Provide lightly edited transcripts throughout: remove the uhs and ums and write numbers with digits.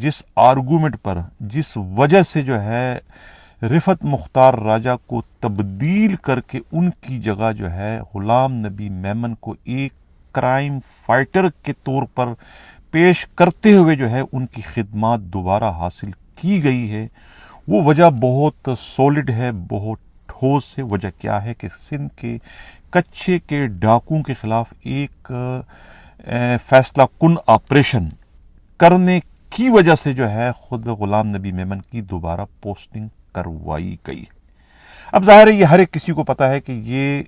جس آرگومنٹ پر، جس وجہ سے جو ہے رفعت مختار راجہ کو تبدیل کر کے ان کی جگہ جو ہے غلام نبی میمن کو ایک کرائم فائٹر کے طور پر پیش کرتے ہوئے جو ہے ان کی خدمات دوبارہ حاصل کی گئی ہے، وہ وجہ بہت سولڈ ہے، بہت ٹھوس ہے۔ وجہ کیا ہے کہ سندھ کے کچے کے ڈاکوؤں کے خلاف ایک فیصلہ کن آپریشن کرنے کی وجہ سے جو ہے خود غلام نبی میمن کی دوبارہ پوسٹنگ کروائی گئی۔ اب ظاہر ہے یہ ہر ایک کسی کو پتا ہے کہ یہ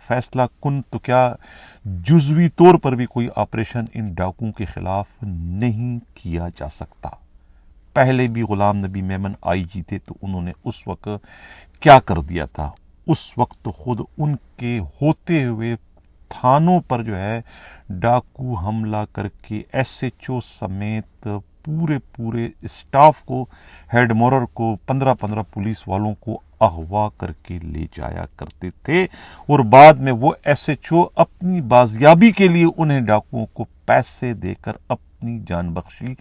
فیصلہ کن تو کیا جزوی طور پر بھی کوئی آپریشن ان ڈاکوؤں کے خلاف نہیں کیا جا سکتا۔ پہلے بھی غلام نبی میمن آئی جی تھے تو انہوں نے اس وقت کیا کر دیا تھا؟ اس وقت تو خود ان کے ہوتے ہوئے تھانوں پر جو ہے ڈاکو حملہ کر کے ایس ایچ او سمیت پورے اسٹاف کو، ہیڈ مورر کو، 15 پولیس والوں کو اغوا کر کے لے جایا کرتے تھے، اور بعد میں وہ ایس ایچ او اپنی بازیابی کے لیے انہیں ڈاکوؤں کو پیسے دے کر اپنی جان بخشی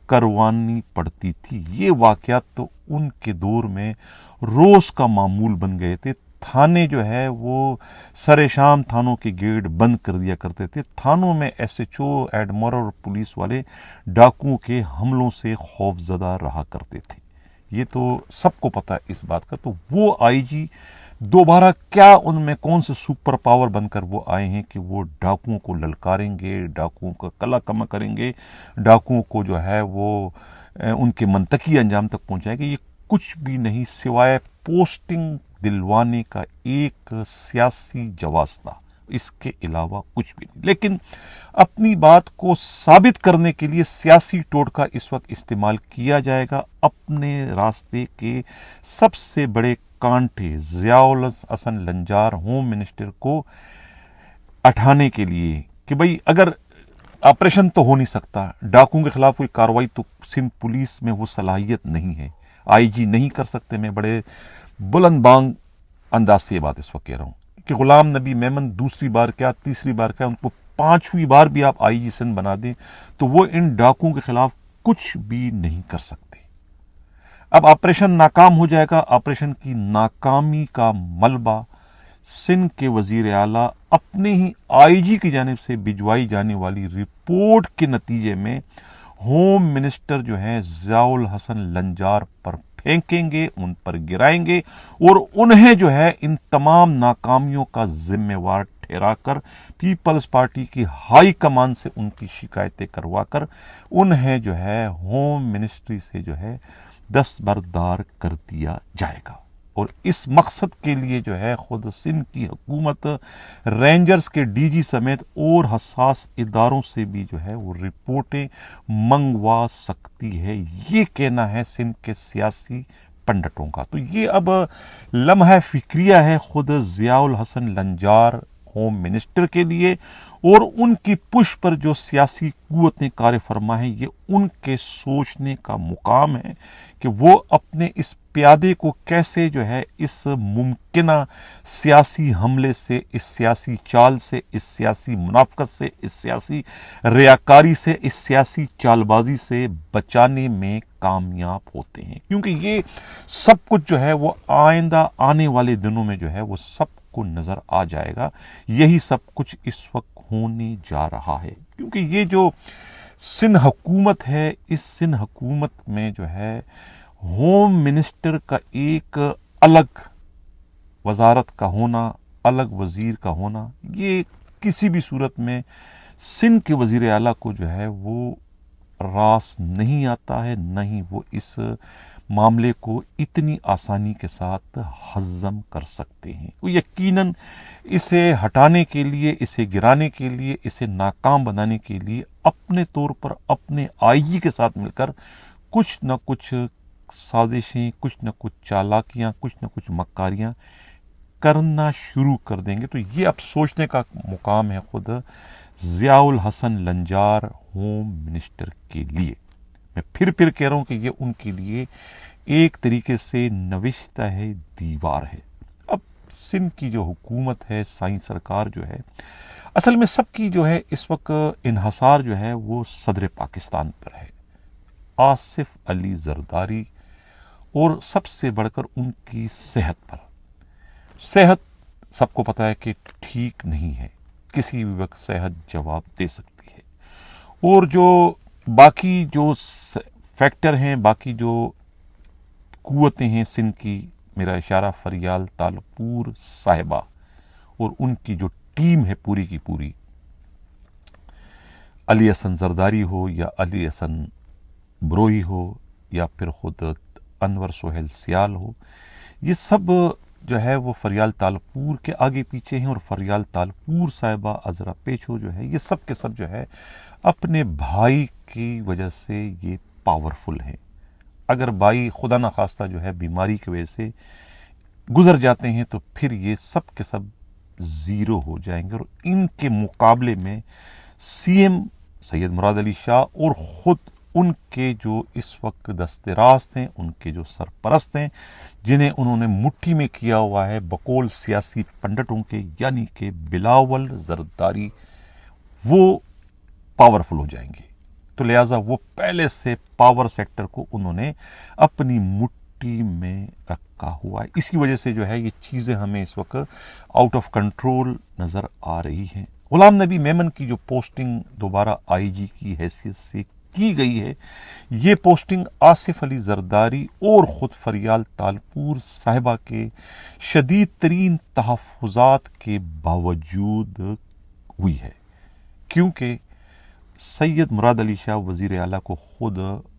کروانی پڑتی تھی۔ یہ واقعات تو ان کے دور میں روز کا معمول بن گئے تھے۔ تھانے جو ہے وہ سر شام تھانوں کے گیٹ بند کر دیا کرتے تھے، تھانوں میں ایس ایچ او، ایڈ مورر اور پولیس والے ڈاکوؤں کے حملوں سے خوف زدہ رہا کرتے تھے۔ یہ تو سب کو پتا ہے اس بات کا۔ تو وہ آئی جی دوبارہ کیا ان میں کون سے سپر پاور بن کر وہ آئے ہیں کہ وہ ڈاکوؤں کو للکاریں گے، ڈاکوؤں کا کلا کما کریں گے، ڈاکوؤں کو جو ہے وہ ان کے منطقی انجام تک پہنچائیں گے؟ یہ کچھ بھی نہیں سوائے پوسٹنگ دلوانے کا ایک سیاسی جواز تھا، اس کے علاوہ کچھ بھی نہیں۔ لیکن اپنی بات کو ثابت کرنے کے لیے سیاسی ٹوٹکا اس وقت استعمال کیا جائے گا اپنے راستے کے سب سے بڑے کانٹے ضیاء الحسن لنجار ہوم منسٹر کو اٹھانے کے لیے کہ بھئی اگر آپریشن تو ہو نہیں سکتا، ڈاکوؤں کے خلاف کوئی کارروائی تو سندھ پولیس میں وہ صلاحیت نہیں ہے، آئی جی نہیں کر سکتے۔ میں بڑے بلند بانگ انداز سے یہ بات اس وقت کہہ رہا ہوں کہ غلام نبی میمن دوسری بار کیا، تیسری بار کیا، ان کو 5ویں بار بھی آپ آئی جی سندھ بنا دیں تو وہ ان ڈاکوؤں کے خلاف کچھ بھی نہیں کر سکتے۔ اب آپریشن ناکام ہو جائے گا، آپریشن کی ناکامی کا ملبہ سندھ کے وزیر اعلیٰ اپنے ہی آئی جی کی جانب سے بھجوائی جانے والی رپورٹ کے نتیجے میں ہوم منسٹر جو ہیں ضیاء الحسن لنجار پر پھینکیں گے، ان پر گرائیں گے، اور انہیں جو ہے ان تمام ناکامیوں کا ذمہ وار ٹھہرا کر پیپلز پارٹی کی ہائی کمان سے ان کی شکایتیں کروا کر انہیں جو ہے ہوم منسٹری سے جو ہے دستبردار کر دیا جائے گا۔ اور اس مقصد کے لیے جو ہے خود سندھ کی حکومت رینجرز کے ڈی جی سمیت اور حساس اداروں سے بھی جو ہے وہ رپورٹیں منگوا سکتی ہے، یہ کہنا ہے سندھ کے سیاسی پنڈتوں کا۔ تو یہ اب لمحہ فکریہ ہے خود ضیاء الحسن لنجار ہوم منسٹر کے لیے، اور ان کی پش پر جو سیاسی قوتیں کار فرما ہیں، یہ ان کے سوچنے کا مقام ہے کہ وہ اپنے اس پیادے کو کیسے جو ہے اس ممکنہ سیاسی حملے سے، اس سیاسی چال سے، اس سیاسی منافقت سے، اس سیاسی ریاکاری سے، اس سیاسی چال بازی سے بچانے میں کامیاب ہوتے ہیں، کیونکہ یہ سب کچھ جو ہے وہ آئندہ آنے والے دنوں میں جو ہے وہ سب کو نظر آ جائے گا۔ یہی سب کچھ اس وقت ہونے جا رہا ہے، کیونکہ یہ جو سندھ حکومت ہے، اس سندھ حکومت میں جو ہے ہوم منسٹر کا ایک الگ وزارت کا ہونا، الگ وزیر کا ہونا، یہ کسی بھی صورت میں سندھ کے وزیر اعلیٰ کو جو ہے وہ راس نہیں آتا ہے، نہ ہی وہ اس معاملے کو اتنی آسانی کے ساتھ ہضم کر سکتے ہیں۔ وہ یقیناً اسے ہٹانے کے لیے، اسے گرانے کے لیے، اسے ناکام بنانے کے لیے اپنے طور پر اپنے آئی جی کے ساتھ مل کر کچھ نہ کچھ سازشیں، کچھ نہ کچھ چالاکیاں، کچھ نہ کچھ مکاریاں کرنا شروع کر دیں گے۔ تو یہ اب سوچنے کا مقام ہے خود ضیاء الحسن لنجار ہوم منسٹر کے لیے۔ میں پھر کہہ رہا ہوں کہ یہ ان کے لیے ایک طریقے سے نوشتہ ہے دیوار ہے۔ اب سندھ کی جو حکومت ہے، سائیں سرکار جو ہے، اصل میں سب کی جو ہے اس وقت انحصار جو ہے وہ صدر پاکستان پر ہے۔ آصف علی زرداری اور سب سے بڑھ کر ان کی صحت پر۔ صحت سب کو پتہ ہے کہ ٹھیک نہیں ہے، کسی بھی وقت صحت جواب دے سکتی ہے، اور جو باقی جو فیکٹر ہیں، باقی جو قوتیں ہیں سندھ کی، میرا اشارہ فریال تالپور صاحبہ اور ان کی جو ٹیم ہے پوری کی پوری، علی حسن زرداری ہو یا علی حسن بروئی ہو یا پھر خود انور سہیل سیال ہو، یہ سب جو ہے وہ فریال تالپور کے آگے پیچھے ہیں، اور فریال تالپور صاحبہ عذرا پیچھو جو ہے، یہ سب کے سب جو ہے اپنے بھائی کی وجہ سے یہ پاورفل ہیں۔ اگر بھائی خدا نخواستہ جو ہے بیماری کی وجہ سے گزر جاتے ہیں تو پھر یہ سب کے سب زیرو ہو جائیں گے، اور ان کے مقابلے میں سی ایم سید مراد علی شاہ اور خود ان کے جو اس وقت دست راست ہیں، ان کے جو سرپرست ہیں، جنہیں انہوں نے مٹھی میں کیا ہوا ہے بقول سیاسی پنڈتوں کے، یعنی کہ بلاول زرداری، وہ پاورفل ہو جائیں گے۔ تو لہٰذا وہ پہلے سے پاور سیکٹر کو انہوں نے اپنی مٹھی میں رکھا ہوا ہے، اس کی وجہ سے جو ہے یہ چیزیں ہمیں اس وقت آؤٹ آف کنٹرول نظر آ رہی ہیں۔ غلام نبی میمن کی جو پوسٹنگ دوبارہ آئی جی کی حیثیت سے کی گئی ہے، یہ پوسٹنگ آصف علی زرداری اور خود فریال تالپور صاحبہ کے شدید ترین تحفظات کے باوجود ہوئی ہے، کیونکہ سید مراد علی شاہ وزیر اعلیٰ کو خود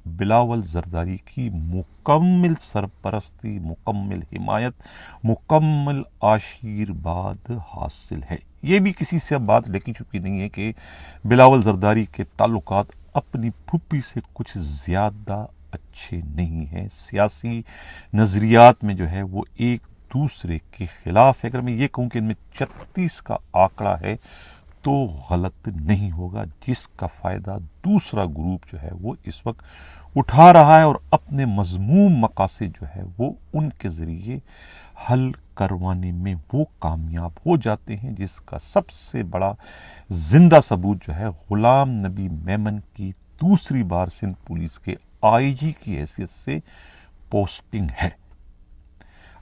بلاول زرداری کی مکمل سرپرستی، مکمل حمایت، مکمل آشیرواد حاصل ہے۔ یہ بھی کسی سے اب بات ڈکی چھپی نہیں ہے کہ بلاول زرداری کے تعلقات اپنی پھوپھی سے کچھ زیادہ اچھے نہیں ہیں، سیاسی نظریات میں جو ہے وہ ایک دوسرے کے خلاف ہے۔ اگر میں یہ کہوں کہ ان میں 36 کا آنکڑا ہے تو غلط نہیں ہوگا، جس کا فائدہ دوسرا گروپ جو ہے وہ اس وقت اٹھا رہا ہے، اور اپنے مذموم مقاصد جو ہے وہ ان کے ذریعے حل کروانے میں وہ کامیاب ہو جاتے ہیں، جس کا سب سے بڑا زندہ ثبوت جو ہے غلام نبی میمن کی دوسری بار سندھ پولیس کے آئی جی کی حیثیت سے پوسٹنگ ہے۔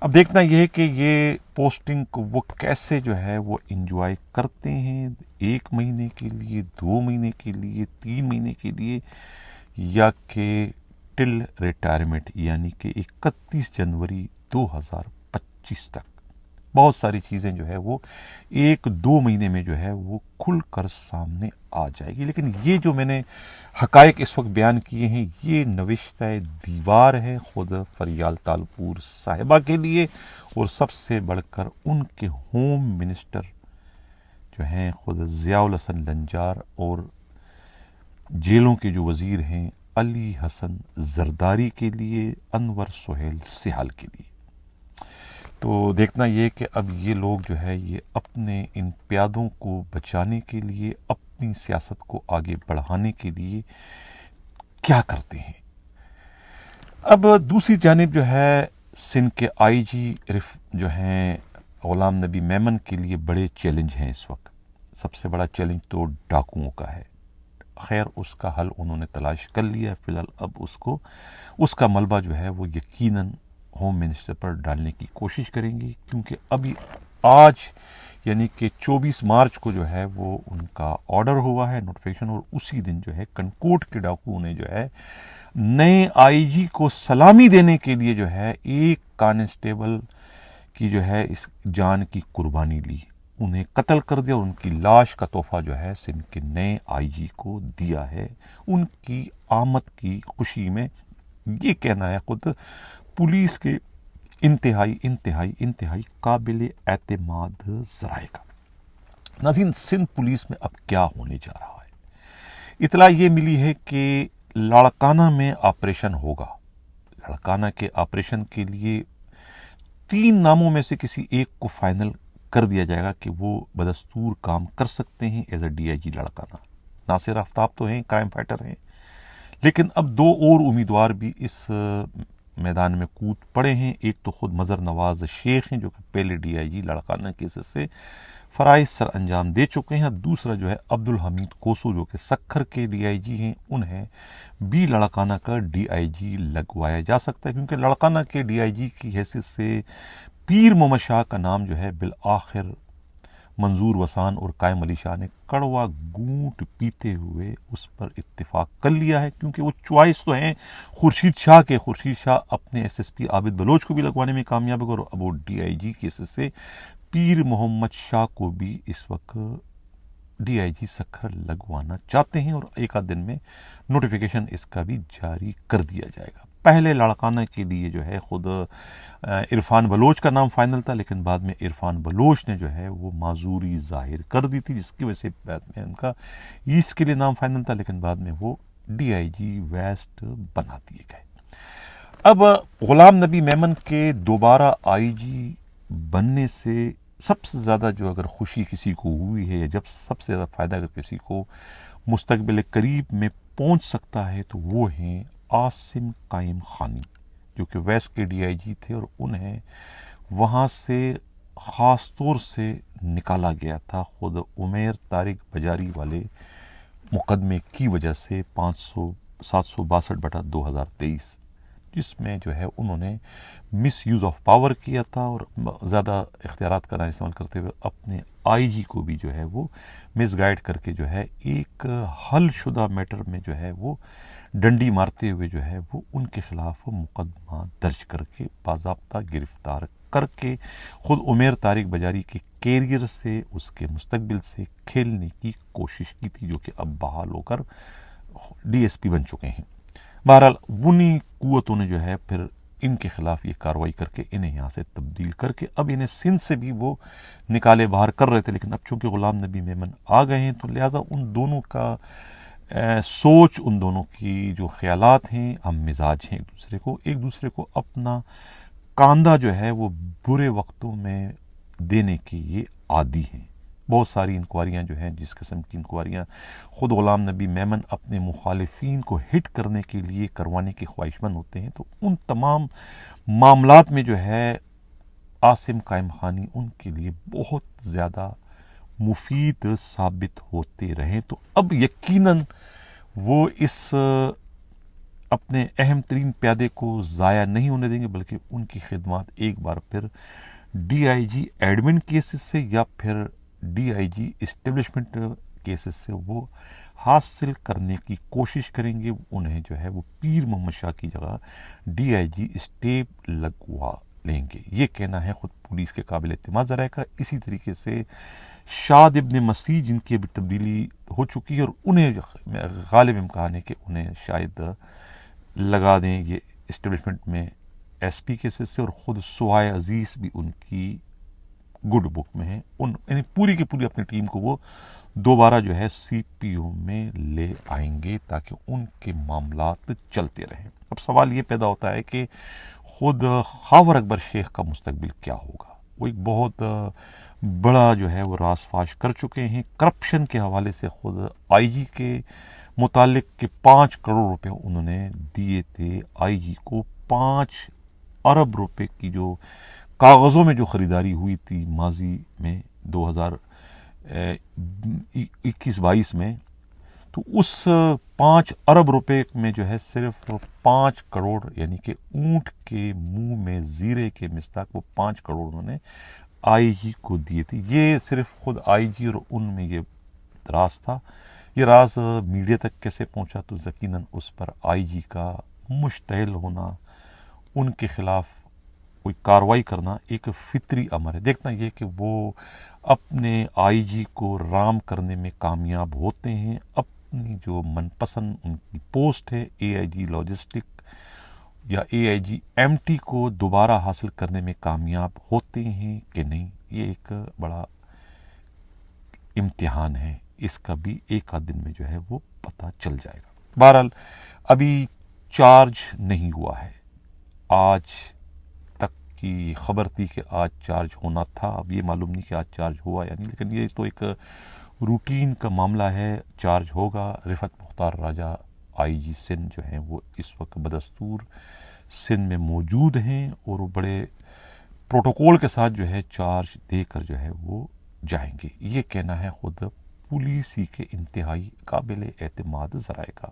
اب دیکھنا یہ ہے کہ یہ پوسٹنگ کو وہ کیسے جو ہے وہ انجوائے کرتے ہیں، 1 مہینے کے لیے، 2 مہینے کے لیے، 3 مہینے کے لیے، یا کہ ٹل ریٹائرمنٹ، یعنی کہ 31 جنوری 2025 تک۔ بہت ساری چیزیں جو ہے وہ 1-2 مہینے میں جو ہے وہ کھل کر سامنے آ جائے گی، لیکن یہ جو میں نے حقائق اس وقت بیان کیے ہیں، یہ نوشتہ دیوار ہے خود فریال تالپور صاحبہ کے لیے، اور سب سے بڑھ کر ان کے ہوم منسٹر جو ہیں خود ضیاء الحسن لنجار، اور جیلوں کے جو وزیر ہیں علی حسن زرداری کے لیے، انور سہیل سیال کے لیے۔ تو دیکھنا یہ کہ اب یہ لوگ جو ہے یہ اپنے ان پیادوں کو بچانے کے لیے، اپنی سیاست کو آگے بڑھانے کے لیے کیا کرتے ہیں۔ اب دوسری جانب جو ہے سندھ کے آئی جی جو ہیں غلام نبی میمن کے لیے بڑے چیلنج ہیں اس وقت۔ سب سے بڑا چیلنج تو ڈاکوؤں کا ہے، خیر اس کا حل انہوں نے تلاش کر لیا، فی الحال اب اس کا ملبہ جو ہے وہ یقیناً ہوم منسٹر پر ڈالنے کی کوشش کریں گی، کیونکہ ابھی آج یعنی کہ 24 مارچ کو جو ہے وہ ان کا آرڈر ہوا ہے، نوٹیفیکیشن، اور اسی دن جو ہے کنکوٹ کے ڈاکوؤں نے جو ہے نئے آئی جی کو سلامی دینے کے لیے جو ہے ایک کانسٹیبل کی جو ہے اس جان کی قربانی لی، انہیں قتل کر دیا، اور ان کی لاش کا تحفہ جو ہے سندھ کے نئے آئی جی کو دیا ہے، ان کی آمد کی خوشی میں۔ یہ کہنا ہے خود پولیس کے انتہائی قابل اعتماد ذرائع کا۔ ناظرین، سندھ پولیس میں اب کیا ہونے جا رہا ہے؟ اطلاع یہ ملی ہے کہ لاڑکانہ میں آپریشن ہوگا۔ لاڑکانہ کے آپریشن کے لیے 3 ناموں میں سے کسی ایک کو فائنل کر دیا جائے گا کہ وہ بدستور کام کر سکتے ہیں as a D I G Larkana. ناصر آفتاب تو ہیں، کرائم فائٹر ہیں، لیکن اب 2 اور امیدوار بھی اس میدان میں کود پڑے ہیں۔ ایک تو خود مظہر نواز شیخ ہیں جو کہ پہلے ڈی آئی جی لاڑکانہ کیسز سے فرائض سر انجام دے چکے ہیں۔ دوسرا جو ہے عبدالحمید کوسو جو کہ سکھر کے ڈی آئی جی ہیں، انہیں بھی لڑکانہ کا ڈی آئی جی لگوایا جا سکتا ہے، کیونکہ لڑکانہ کے ڈی آئی جی کی حیثیت سے پیر محمد شاہ کا نام جو ہے بالآخر منظور وسان اور قائم علی شاہ نے کڑوا گونٹ پیتے ہوئے اس پر اتفاق کر لیا ہے، کیونکہ وہ چوائس تو ہیں خورشید شاہ کے۔ خورشید شاہ اپنے ایس ایس پی عابد بلوچ کو بھی لگوانے میں کامیاب ہو گئے، اور اب وہ ڈی آئی جی کی حیثیت سے پیر محمد شاہ کو بھی اس وقت ڈی آئی جی سکھر لگوانا چاہتے ہیں، اور ایک آدھ دن میں نوٹیفیکیشن اس کا بھی جاری کر دیا جائے گا۔ پہلے لڑکانہ کے لیے جو ہے خود عرفان بلوچ کا نام فائنل تھا، لیکن بعد میں عرفان بلوچ نے جو ہے وہ معذوری ظاہر کر دی تھی، جس کی وجہ سے بعد میں ان کا ایسٹ کے لیے نام فائنل تھا، لیکن بعد میں وہ ڈی آئی جی ویسٹ بنا دیے گئے۔ اب غلام نبی میمن کے دوبارہ آئی جی بننے سے سب سے زیادہ جو اگر خوشی کسی کو ہوئی ہے، یا جب سب سے زیادہ فائدہ اگر کسی کو مستقبل قریب میں پہنچ سکتا ہے، تو وہ ہیں عاصم قائم خانی، جو کہ ویسٹ کے ڈی آئی جی تھے، اور انہیں وہاں سے خاص طور سے نکالا گیا تھا خود عمیر طارق بجاری والے مقدمے کی وجہ سے 762/2023، جس میں جو ہے انہوں نے مس یوز آف پاور کیا تھا، اور زیادہ اختیارات کا نہ استعمال کرتے ہوئے اپنے آئی جی کو بھی جو ہے وہ مس گائیڈ کر کے جو ہے ایک حل شدہ میٹر میں جو ہے وہ ڈنڈی مارتے ہوئے جو ہے وہ ان کے خلاف مقدمہ درج کر کے باضابطہ گرفتار کر کے خود عمیر طارق بجاری کے کیریئر سے، اس کے مستقبل سے کھیلنے کی کوشش کی تھی، جو کہ اب بحال ہو کر ڈی ایس پی بن چکے ہیں۔ بہرحال انہی قوتوں نے جو ہے پھر ان کے خلاف یہ کارروائی کر کے انہیں یہاں سے تبدیل کر کے اب انہیں سندھ سے بھی وہ نکالے باہر کر رہے تھے، لیکن اب چونکہ غلام نبی میمن آ گئے ہیں تو لہٰذا ان دونوں کا سوچ، ان دونوں کی جو خیالات ہیں، ہم مزاج ہیں ایک دوسرے کو اپنا کاندھا جو ہے وہ برے وقتوں میں دینے کے یہ عادی ہیں۔ بہت ساری انکوائریاں جو ہیں، جس قسم کی انکوائریاں خود غلام نبی میمن اپنے مخالفین کو ہٹ کرنے کے لیے کروانے کے خواہش مند ہوتے ہیں، تو ان تمام معاملات میں جو ہے عاصم قائم خانی ان کے لیے بہت زیادہ مفید ثابت ہوتے رہیں۔ تو اب یقیناً وہ اس اپنے اہم ترین پیادے کو ضائع نہیں ہونے دیں گے، بلکہ ان کی خدمات ایک بار پھر ڈی آئی جی ایڈمن کیسز سے یا پھر ڈی آئی جی اسٹیبلشمنٹ کیسز سے وہ حاصل کرنے کی کوشش کریں گے۔ انہیں جو ہے وہ پیر محمد شاہ کی جگہ ڈی آئی جی اسٹیپ لگوا لیں گے، یہ کہنا ہے خود پولیس کے قابل اعتماد ذرائع کا۔ اسی طریقے سے شاد ابن مسیح، جن کی ابھی تبدیلی ہو چکی ہے، اور انہیں غالب امکان ہے کہ انہیں شاید لگا دیں یہ اسٹیبلشمنٹ میں ایس پی کیسز سے، اور خود سوائے عزیز بھی ان کی گڈ بک میں ہیں، یعنی پوری کی پوری اپنی ٹیم کو وہ دوبارہ جو ہے سی پی او میں لے آئیں گے تاکہ ان کے معاملات چلتے رہیں۔ اب سوال یہ پیدا ہوتا ہے کہ خود خاور اکبر شیخ کا مستقبل کیا ہوگا؟ وہ ایک بہت بڑا جو ہے وہ راز فاش کر چکے ہیں۔ کرپشن کے حوالے سے خود آئی جی کے متعلق کہ 5 کروڑ روپے انہوں نے دیے تھے آئی جی کو، 5 ارب روپے کی جو کاغذوں میں جو خریداری ہوئی تھی ماضی میں 2021-22 میں، تو اس 5 ارب روپے میں جو ہے صرف 5 کروڑ یعنی کہ اونٹ کے منہ میں زیرے کے مصداق وہ 5 کروڑ انہوں نے آئی جی کو دیے تھے۔ یہ صرف خود آئی جی اور ان میں یہ راز تھا۔ یہ راز میڈیا تک کیسے پہنچا؟ تو یقیناً اس پر آئی جی کا مشتعل ہونا، ان کے خلاف کوئی کارروائی کرنا ایک فطری امر ہے۔ دیکھنا یہ کہ وہ اپنے آئی جی کو رام کرنے میں کامیاب ہوتے ہیں، اپنی جو من پسند ان کی پوسٹ ہے اے آئی جی لاجسٹک یا اے آئی جی ایم ٹی کو دوبارہ حاصل کرنے میں کامیاب ہوتے ہیں کہ نہیں، یہ ایک بڑا امتحان ہے۔ اس کا بھی ایک آدھ دن میں جو ہے وہ پتہ چل جائے گا۔ بہرحال ابھی چارج نہیں ہوا ہے، آج تک کی خبر تھی کہ آج چارج ہونا تھا، اب یہ معلوم نہیں کہ آج چارج ہوا یا نہیں، لیکن یہ تو ایک روٹین کا معاملہ ہے، چارج ہوگا۔ رفعت مختار راجہ آئی جی سندھ جو ہیں وہ اس وقت بدستور سندھ میں موجود ہیں، اور وہ بڑے پروٹوکول کے ساتھ جو ہے چارج دے کر جو ہے وہ جائیں گے، یہ کہنا ہے خود پولیس ہی کے انتہائی قابل اعتماد ذرائع کا۔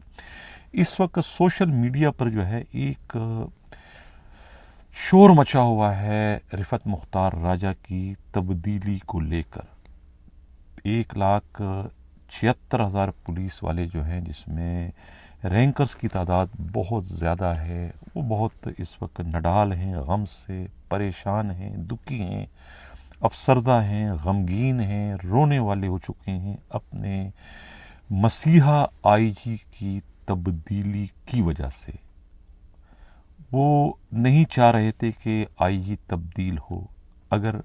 اس وقت سوشل میڈیا پر جو ہے ایک شور مچا ہوا ہے رفعت مختار راجہ کی تبدیلی کو لے کر۔ 1,76,000 پولیس والے جو ہیں، جس میں رینکرز کی تعداد بہت زیادہ ہے، وہ بہت اس وقت نڈال ہیں، غم سے پریشان ہیں، دکھی ہیں، افسردہ ہیں، غمگین ہیں، رونے والے ہو چکے ہیں اپنے مسیحا آئی جی کی تبدیلی کی وجہ سے۔ وہ نہیں چاہ رہے تھے کہ آئی جی تبدیل ہو۔ اگر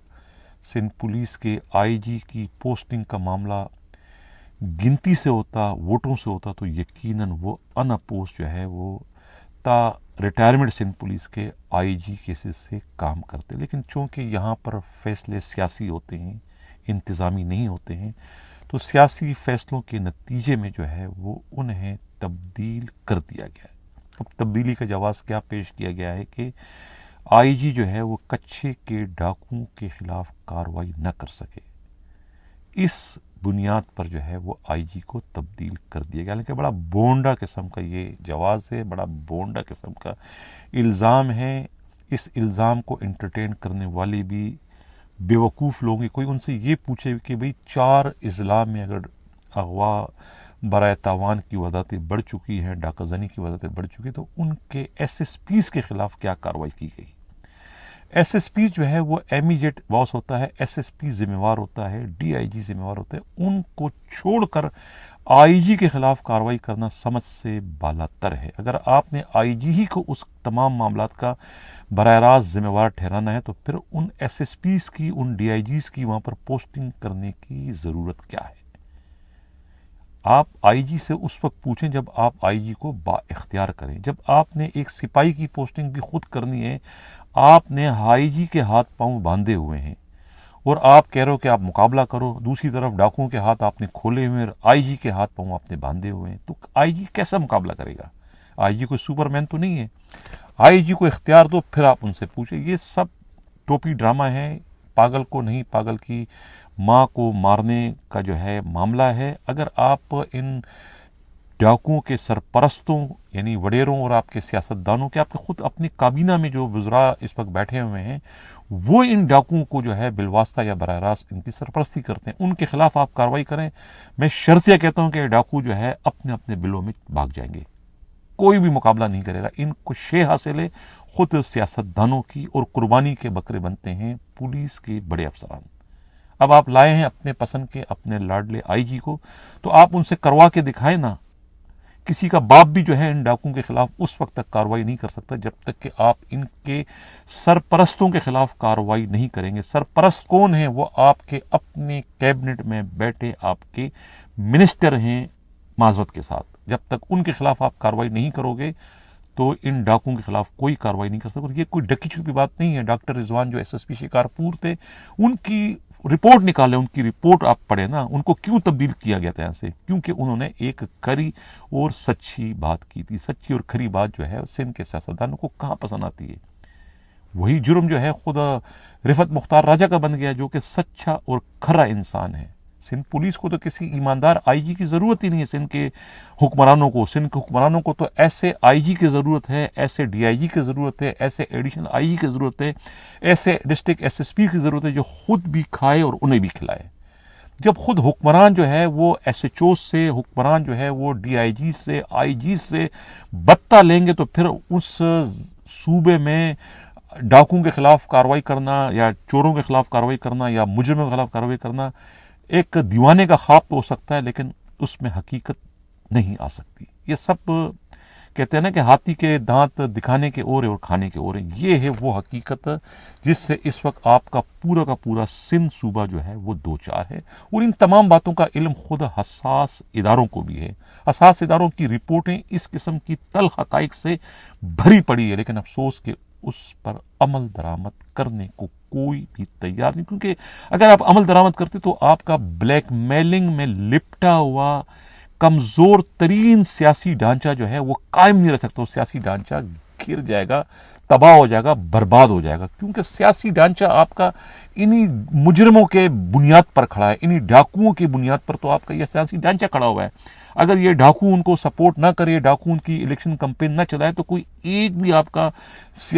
سندھ پولیس کے آئی جی کی پوسٹنگ کا معاملہ گنتی سے ہوتا، ووٹوں سے ہوتا، تو یقیناً وہ ان اپوز جو ہے وہ تا ریٹائرمنٹ سندھ پولیس کے آئی جی کیسز سے کام کرتے۔ لیکن چونکہ یہاں پر فیصلے سیاسی ہوتے ہیں، انتظامی نہیں ہوتے ہیں، تو سیاسی فیصلوں کے نتیجے میں جو ہے وہ انہیں تبدیل کر دیا گیا ہے۔ اب تبدیلی کا جواز کیا پیش کیا گیا ہے کہ آئی جی جو ہے وہ کچھے کے ڈاکوؤں کے خلاف کارروائی نہ کر سکے۔ اس بنیاد پر جو ہے وہ آئی جی کو تبدیل کر دیا گیا، لیکن بڑا بونڈا قسم کا یہ جواز ہے، بڑا بونڈا قسم کا الزام ہے۔ اس الزام کو انٹرٹین کرنے والے بھی بے وقوف لوگ ہیں۔ کوئی ان سے یہ پوچھے کہ بھئی 4 اضلاع میں اگر اغوا برائے تاوان کی وارداتیں بڑھ چکی ہیں، ڈاکہ زنی کی وارداتیں بڑھ چکی ہیں، تو ان کے ایس ایس پیز کے خلاف کیا کارروائی کی گئی؟ ایس ایس پی جو ہے وہ امیجیٹ باس ہوتا ہے، ایس ایس پی ذمہ وار ہوتا ہے، ڈی آئی جی ذمہ وار ہوتا ہے۔ ان کو چھوڑ کر آئی جی کے خلاف کارروائی کرنا سمجھ سے بالا تر ہے۔ اگر آپ نے آئی جی ہی کو اس تمام معاملات کا براہ راست ذمہ وار ٹھہرانا ہے، تو پھر ان ایس ایس پیز کی، ان ڈی آئی جیز کی وہاں پر پوسٹنگ کرنے کی ضرورت کیا ہے؟ آپ آئی جی سے اس وقت پوچھیں جب آپ آئی جی کو با اختیار کریں۔ جب آپ نے ایک سپاہی کی پوسٹنگ بھی خود کرنی ہے، آپ نے آئی جی کے ہاتھ پاؤں باندھے ہوئے ہیں اور آپ کہہ رہے ہو کہ آپ مقابلہ کرو، دوسری طرف ڈاکوؤں کے ہاتھ آپ نے کھولے ہوئے ہیں اور آئی جی کے ہاتھ پاؤں آپ نے باندھے ہوئے ہیں، تو آئی جی کیسا مقابلہ کرے گا؟ آئی جی کوئی سپر مین تو نہیں ہے۔ آئی جی کو اختیار دو، پھر آپ ان سے پوچھیں۔ یہ سب ٹوپی ڈرامہ ہے، پاگل کو نہیں پاگل کی ماں کو مارنے کا جو ہے معاملہ ہے۔ اگر آپ ان ڈاکوؤں کے سرپرستوں یعنی وڈیروں اور آپ کے سیاستدانوں کے، آپ کے خود اپنی کابینہ میں جو وزراء اس وقت بیٹھے ہوئے ہیں، وہ ان ڈاکوؤں کو جو ہے بالواسطہ یا براہ راست ان کی سرپرستی کرتے ہیں، ان کے خلاف آپ کارروائی کریں۔ میں شرطیہ کہتا ہوں کہ ڈاکو جو ہے اپنے اپنے بلوں میں بھاگ جائیں گے، کوئی بھی مقابلہ نہیں کرے گا۔ ان کو شے حاصل ہے خود سیاستدانوں کی، اور قربانی کے بکرے بنتے ہیں پولیس کے بڑے افسران۔ اب آپ لائے ہیں اپنے پسند کے، اپنے لاڈلے آئی جی کو، تو آپ ان سے کروا کے دکھائیں نا۔ کسی کا باپ بھی جو ہے ان ڈاکوؤں کے خلاف اس وقت تک کارروائی نہیں کر سکتا جب تک کہ آپ ان کے سرپرستوں کے خلاف کارروائی نہیں کریں گے۔ سرپرست کون ہیں؟ وہ آپ کے اپنے کیبنٹ میں بیٹھے آپ کے منسٹر ہیں، معذرت کے ساتھ۔ جب تک ان کے خلاف آپ کارروائی نہیں کرو گے تو ان ڈاکوؤں کے خلاف کوئی کارروائی نہیں کر سکتے۔ یہ کوئی ڈکی چھپی بات نہیں ہے۔ ڈاکٹر رضوان جو ایس ایس پی شکارپور تھے، ان کی رپورٹ نکالیں، ان کی رپورٹ آپ پڑھیں نا، ان کو کیوں تبدیل کیا گیا تھا یہاں سے؟ کیونکہ انہوں نے ایک کھری اور سچی بات کی تھی۔ سچی اور کھری بات جو ہے سندھ کے سیاستدانوں کو کہاں پسند آتی ہے؟ وہی جرم جو ہے خود رفعت مختار راجہ کا بن گیا، جو کہ سچا اور کھرا انسان ہے۔ سندھ پولیس کو تو کسی ایماندار آئی جی کی ضرورت ہی نہیں ہے۔ سندھ کے حکمرانوں کو تو ایسے آئی جی کی ضرورت ہے، ایسے ڈی آئی جی کی ضرورت ہے، ایسے ایڈیشنل آئی جی کی ضرورت ہے، ایسے ڈسٹرکٹ ایس ایس پی کی ضرورت ہے جو خود بھی کھائے اور انہیں بھی کھلائے۔ جب خود حکمران جو ہے وہ ایس ایچ او سے، حکمران جو ہے وہ ڈی آئی جی سے، آئی جی سے بتہ لیں گے، تو پھر اس صوبے میں ڈاکوؤں کے خلاف کارروائی کرنا یا چوروں کے خلاف کارروائی کرنا یا مجرموں کے خلاف کارروائی کرنا ایک دیوانے کا خواب تو ہو سکتا ہے، لیکن اس میں حقیقت نہیں آ سکتی۔ یہ سب کہتے ہیں نا کہ ہاتھی کے دانت دکھانے کے اور کھانے کے اور ہیں۔ یہ ہے وہ حقیقت جس سے اس وقت آپ کا پورا سندھ صوبہ جو ہے وہ دو چار ہے، اور ان تمام باتوں کا علم خود حساس اداروں کو بھی ہے۔ حساس اداروں کی رپورٹیں اس قسم کی تلخ حقائق سے بھری پڑی ہے، لیکن افسوس کہ اس پر عمل درآمد کرنے کو کوئی بھی تیار نہیں، کیونکہ اگر آپ عمل درآمد کرتے تو آپ کا بلیک میلنگ میں لپٹا ہوا کمزور ترین سیاسی ڈھانچہ جو ہے وہ قائم نہیں رہ سکتا، وہ سیاسی ڈھانچہ گر جائے گا، تباہ ہو جائے گا، برباد ہو جائے گا، کیونکہ سیاسی ڈھانچہ آپ کا انہی مجرموں کے بنیاد پر کھڑا ہے، انہی ڈاکوؤں کی بنیاد پر تو آپ کا یہ سیاسی ڈھانچہ کھڑا ہوا ہے۔ اگر یہ ڈاکو ان کو سپورٹ نہ کرے، ڈاکو ان کی الیکشن کمپین نہ چلائے، تو کوئی ایک بھی آپ کا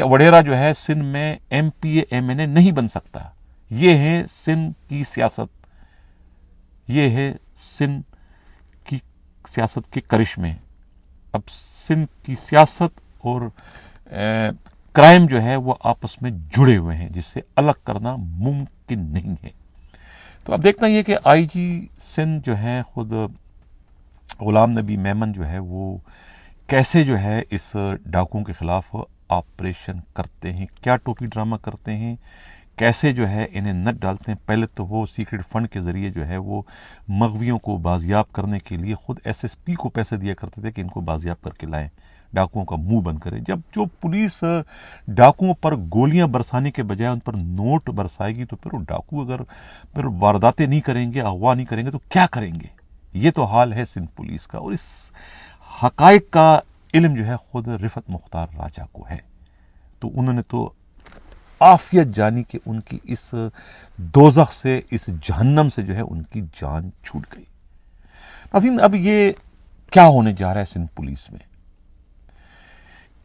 وڈیرا جو ہے سندھ میں M P A M N A نہیں بن سکتا۔ یہ ہے سندھ کی سیاست، یہ ہے سندھ کی سیاست کے کرشمے۔ اب سندھ کی سیاست اور کرائم جو ہے وہ آپس میں جڑے ہوئے ہیں، جس سے الگ کرنا ممکن نہیں ہے۔ تو اب دیکھنا یہ کہ آئی جی سندھ جو ہے خود غلام نبی میمن جو ہے وہ کیسے جو ہے اس ڈاکوؤں کے خلاف آپریشن کرتے ہیں، کیا ٹوپی ڈرامہ کرتے ہیں، کیسے جو ہے انہیں نٹ ڈالتے ہیں۔ پہلے تو وہ سیکرٹ فنڈ کے ذریعے جو ہے وہ مغویوں کو بازیاب کرنے کے لیے خود ایس ایس پی کو پیسے دیا کرتے تھے کہ ان کو بازیاب کر کے لائیں، ڈاکوؤں کا منہ بند کرے۔ جب جو پولیس ڈاکوؤں پر گولیاں برسانے کے بجائے ان پر نوٹ برسائے گی، تو پھر وہ ڈاکو اگر پھر وارداتیں نہیں کریں گے، اغوا نہیں کریں گے، تو کیا کریں گے؟ یہ تو حال ہے سندھ پولیس کا، اور اس حقائق کا علم جو ہے خود رفعت مختار راجہ کو ہے۔ تو انہوں نے تو عافیت جانی کہ ان کی اس دوزخ سے، اس جہنم سے جو ہے ان کی جان چھوٹ گئی۔ ناظرین، اب یہ کیا ہونے جا رہا ہے سندھ پولیس میں؟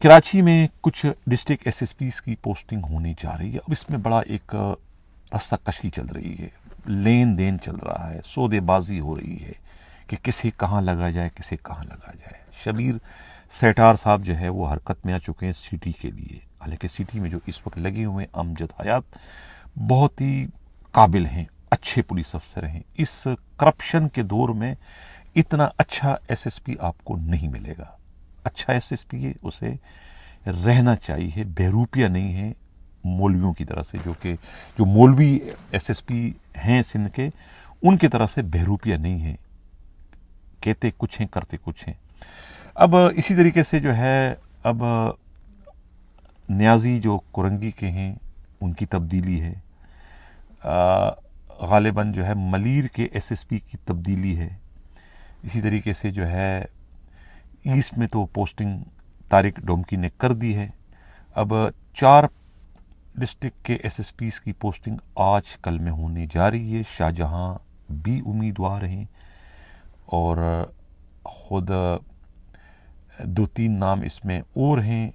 کراچی میں کچھ ڈسٹرکٹ ایس ایس پیز کی پوسٹنگ ہونے جا رہی ہے۔ اب اس میں بڑا ایک رستہ کشی چل رہی ہے، لین دین چل رہا ہے، سودے بازی ہو رہی ہے کہ کسے کہاں لگا جائے، کسے کہاں لگا جائے۔ شبیر سیٹار صاحب جو ہے وہ حرکت میں آ چکے ہیں سٹی کے لیے، حالانکہ سٹی میں جو اس وقت لگے ہوئے ہیں امجد حیات بہت ہی قابل ہیں، اچھے پولیس افسر ہیں۔ اس کرپشن کے دور میں اتنا اچھا ایس ایس پی آپ کو نہیں ملے گا۔ اچھا ایس ایس پی ہے، اسے رہنا چاہیے، بہروپیہ نہیں ہے مولویوں کی طرح سے، جو مولوی ایس ایس پی ہیں سندھ کے، ان کی طرح سے بہروپیہ نہیں ہے، کہتے کچھ ہیں کرتے کچھ ہیں۔ اب اسی طریقے سے جو ہے اب نیازی جو کورنگی کے ہیں ان کی تبدیلی ہے، غالباً جو ہے ملیر کے ایس ایس پی کی تبدیلی ہے۔ اسی طریقے سے جو ہے ایسٹ میں تو پوسٹنگ طارق ڈومکی نے کر دی ہے۔ اب 4 ڈسٹرکٹ کے ایس ایس پیز کی پوسٹنگ آج کل میں ہونے جا رہی ہے۔ شاہجہاں بھی امیدوار ہیں، اور خود 2-3 نام اس میں اور ہیں،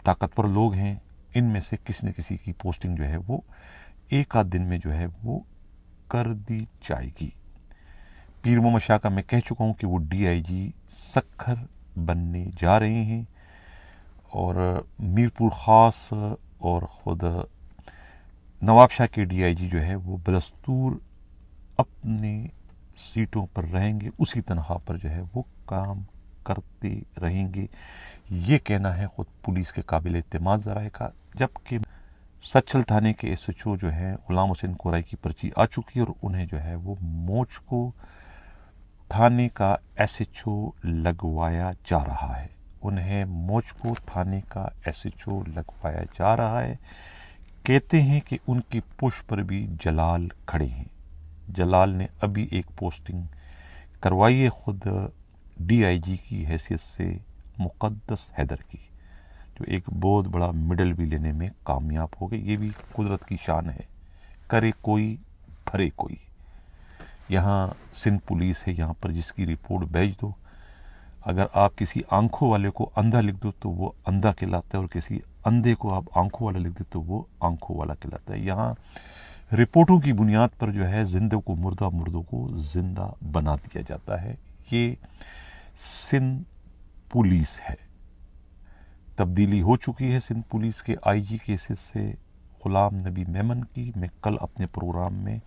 طاقتور لوگ ہیں۔ ان میں سے کسی نہ کسی کی پوسٹنگ جو ہے وہ ایک آدھ دن میں جو ہے وہ کر دی جائے گی۔ پیر محمد شاہ کا میں کہہ چکا ہوں کہ وہ ڈی آئی جی سکھر بننے جا رہے ہیں، اور میرپور خاص اور خود نواب شاہ کے ڈی آئی جی جو ہے وہ بدستور اپنے سیٹوں پر رہیں گے، اسی تنخواہ پر جو ہے وہ کام کرتے رہیں گے۔ یہ کہنا ہے خود پولیس کے قابل اعتماد ذرائع کا، جبکہ سچل تھانے کے ایس ایچ او جو ہے غلام حسین کورائی کی پرچی آ چکی ہے، اور انہیں جو ہے وہ موچ کو تھانے کا ایس ایچ او لگوایا جا رہا ہے، انہیں موچ کو تھانے کا ایس ایچ او لگوایا جا رہا ہے۔ کہتے ہیں کہ ان کی پش پر بھی جلال کھڑے ہیں۔ جلال نے ابھی ایک پوسٹنگ کروائی ہے خود ڈی آئی جی کی حیثیت سے مقدس حیدر کی، جو ایک بہت بڑا میڈل بھی لینے میں کامیاب ہو گئے۔ یہ بھی قدرت کی شان ہے، کرے کوئی بھرے کوئی۔ یہاں سندھ پولیس ہے، یہاں پر جس کی رپورٹ بھیج دو، اگر آپ کسی آنکھوں والے کو اندھا لکھ دو تو وہ اندھا کہلاتا ہے، اور کسی اندھے کو آپ آنکھوں والا لکھ دو تو وہ آنکھوں والا کہلاتا ہے۔ یہاں رپورٹوں کی بنیاد پر جو ہے زندہ کو مردہ، مردوں کو زندہ بنا دیا جاتا ہے۔ یہ سندھ پولیس ہے۔ تبدیلی ہو چکی ہے سندھ پولیس کے آئی جی کے حیثیت سے غلام نبی میمن کی۔ میں کل اپنے پروگرام میں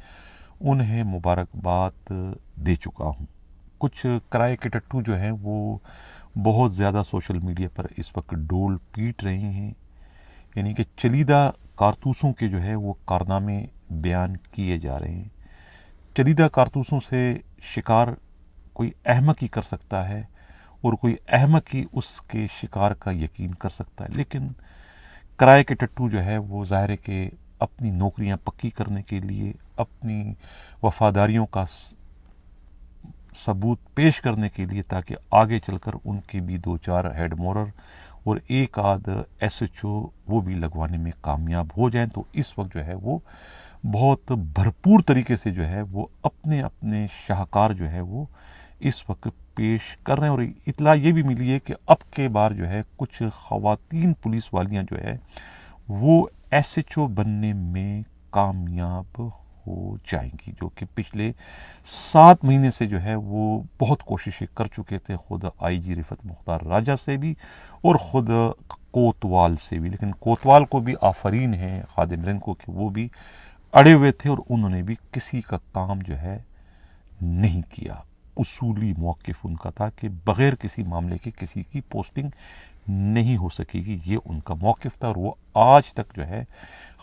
انہیں مبارکباد دے چکا ہوں۔ کچھ کرائے کے ٹٹو جو ہیں وہ بہت زیادہ سوشل میڈیا پر اس وقت ڈول پیٹ رہے ہیں، یعنی کہ چلیدہ کارتوسوں کے جو ہے وہ کارنامے بیان کیے جا رہے ہیں۔ چلیدہ کارتوسوں سے شکار کوئی احمق ہی کر سکتا ہے، اور کوئی احمق ہی اس کے شکار کا یقین کر سکتا ہے، لیکن کرائے کے ٹٹو جو ہے وہ ظاہر ہے کہ اپنی نوکریاں پکی کرنے کے لیے، اپنی وفاداریوں کا ثبوت پیش کرنے کے لیے، تاکہ آگے چل کر ان کے بھی 2-4 ہیڈ مورر اور ایک آدھ SHO وہ بھی لگوانے میں کامیاب ہو جائیں تو اس وقت جو ہے وہ بہت بھرپور طریقے سے جو ہے وہ اپنے اپنے شاہکار جو ہے وہ اس وقت پیش کر رہے ہیں. اور اطلاع یہ بھی ملی ہے کہ اب کے بار جو ہے کچھ خواتین پولیس والیاں جو ہے وہ SHO بننے میں کامیاب ہو جائیں گی، جو کہ پچھلے 7 مہینے سے جو ہے وہ بہت کوششیں کر چکے تھے، خود IG رفعت مختار راجہ سے بھی اور خود کوتوال سے بھی. لیکن کوتوال کو بھی آفرین ہے خادم رند کو کہ وہ بھی اڑے ہوئے تھے اور انہوں نے بھی کسی کا کام جو ہے نہیں کیا. اصولی موقف ان کا تھا کہ بغیر کسی معاملے کے کسی کی پوسٹنگ نہیں ہو سکے گی، یہ ان کا موقف تھا. اور وہ آج تک جو ہے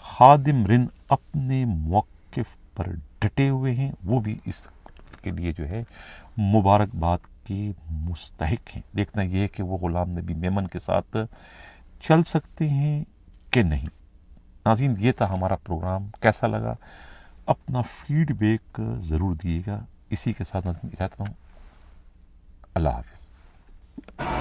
خادم رند اپنے موقف پر ڈٹے ہوئے ہیں، وہ بھی اس کے لیے جو ہے مبارکباد کے مستحق ہیں. دیکھنا یہ ہے کہ وہ غلام نبی میمن کے ساتھ چل سکتے ہیں کہ نہیں. ناظرین، یہ تھا ہمارا پروگرام. کیسا لگا اپنا فیڈ بیک ضرور دیے گا. اسی کے ساتھ ناظرین رہتا ہوں. اللہ حافظ.